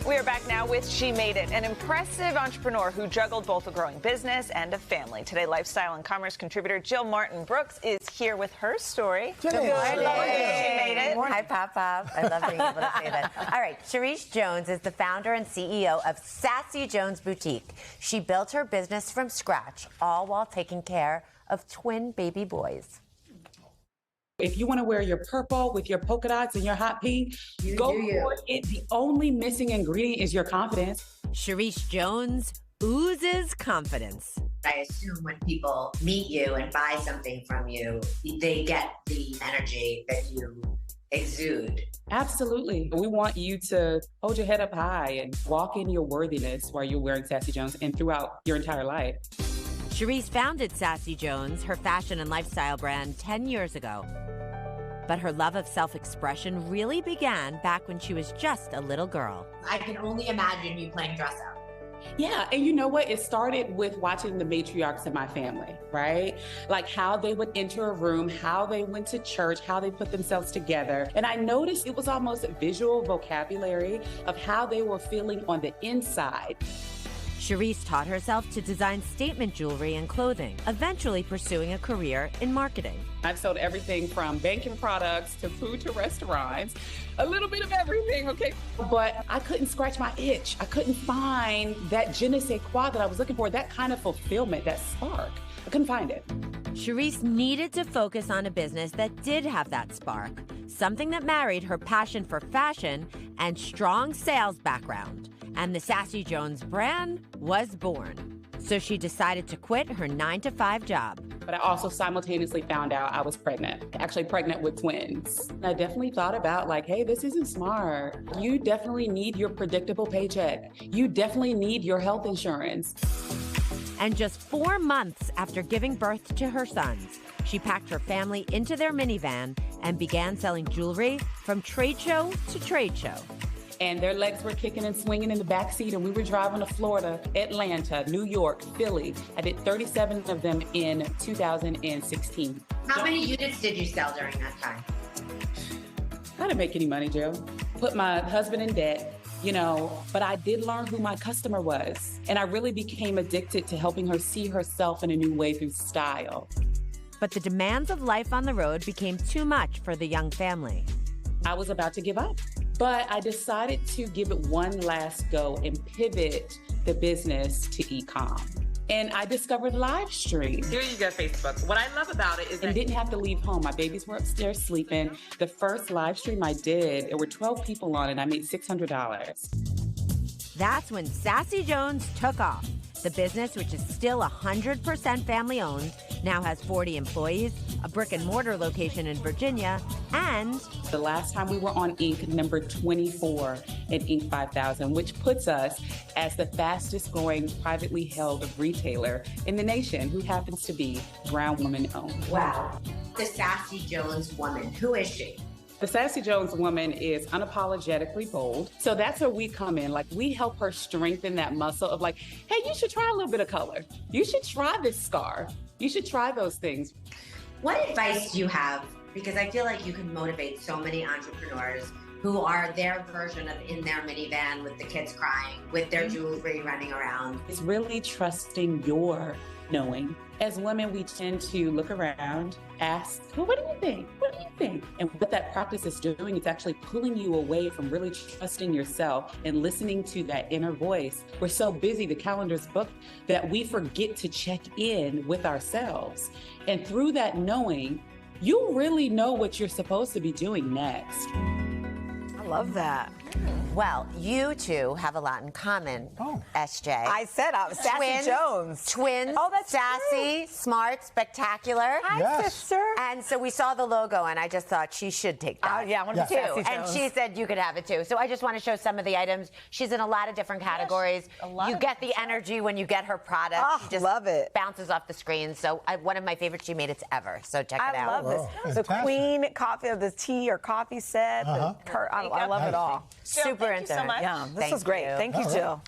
We are back now with She Made It, an impressive entrepreneur who juggled both a growing business and a family. Today, lifestyle and commerce contributor Jill Martin Brooks is here with her story. Good morning. She made it. Hi, Pop. I love being able to say that. All right, Charisse Jones is the founder and CEO of Sassy Jones Boutique. She built her business from scratch, all while taking care of twin baby boys. If you want to wear your purple with your polka dots and your hot pink, go for it. The only missing ingredient is your confidence. Charisse Jones oozes confidence. I assume when people meet you and buy something from you, they get the energy that you exude. Absolutely. We want you to hold your head up high and walk in your worthiness while you're wearing Sassy Jones and throughout your entire life. Charisse founded Sassy Jones, her fashion and lifestyle brand, 10 years ago. But her love of self-expression really began back when she was just a little girl. I can only imagine you playing dress up. Yeah, and you know what? It started with watching the matriarchs in my family, right? Like how they would enter a room, how they went to church, how they put themselves together. And I noticed it was almost visual vocabulary of how they were feeling on the inside. Charisse taught herself to design statement jewelry and clothing, eventually pursuing a career in marketing. I've sold everything from banking products to food to restaurants, a little bit of everything, okay? But I couldn't scratch my itch. I couldn't find that je ne sais quoi that I was looking for, that kind of fulfillment, that spark. I couldn't find it. Charisse needed to focus on a business that did have that spark, something that married her passion for fashion and strong sales background. And the Sassy Jones brand was born. So she decided to quit her 9-to-5 job. But I also simultaneously found out I was pregnant, actually pregnant with twins. And I definitely thought about like, hey, this isn't smart. You definitely need your predictable paycheck. You definitely need your health insurance. And just 4 months after giving birth to her sons, she packed her family into their minivan and began selling jewelry from trade show to trade show. And their legs were kicking and swinging in the backseat, and we were driving to Florida, Atlanta, New York, Philly. I did 37 of them in 2016. How many units did you sell during that time? I didn't make any money, Joe. Put my husband in debt, but I did learn who my customer was. And I really became addicted to helping her see herself in a new way through style. But the demands of life on the road became too much for the young family. I was about to give up, but I decided to give it one last go and pivot the business to e-com. And I discovered live stream. Here you go, Facebook. What I love about it is that I didn't have to leave home. My babies were upstairs sleeping. The first live stream I did, there were 12 people on it. I made $600. That's when Sassy Jones took off. The business, which is still 100% family-owned, now has 40 employees, a brick-and-mortar location in Virginia, and the last time we were on Inc. number 24 at Inc. 5000, which puts us as the fastest-growing privately held retailer in the nation, who happens to be brown woman-owned. Wow. The Sassy Jones woman, who is she? The Sassy Jones woman is unapologetically bold. So that's where we come in. Like, we help her strengthen that muscle of like, hey, you should try a little bit of color. You should try this scarf. You should try those things. What advice do you have? Because I feel like you can motivate so many entrepreneurs who are their version of in their minivan with the kids crying, with their jewelry running around. It's really trusting your knowing. As women, we tend to look around, ask, well, what do you think? What do you think? And what that practice is doing, it's actually pulling you away from really trusting yourself and listening to that inner voice. We're so busy, the calendar's booked, that we forget to check in with ourselves. And through that knowing, you really know what you're supposed to be doing next. I love that. well, you two have a lot in common, SJ. I said I was Sassy Jones. Twins. Oh, that's sassy, smart, spectacular. Hi, sister. And so we saw the logo, and I just thought she should take that. Yeah, I want to be Sassy Jones. And she said you could have it too. So I just want to show some of the items. She's in a lot of different categories. You get the energy when you get her product. Oh, she just love it. Bounces off the screen. So one of my favorite She Made It's ever. So check it out. I love this. The Queen coffee, the tea or coffee set. I love it all. Super Thank you so much. Yeah, this was great. Thank you, Jill.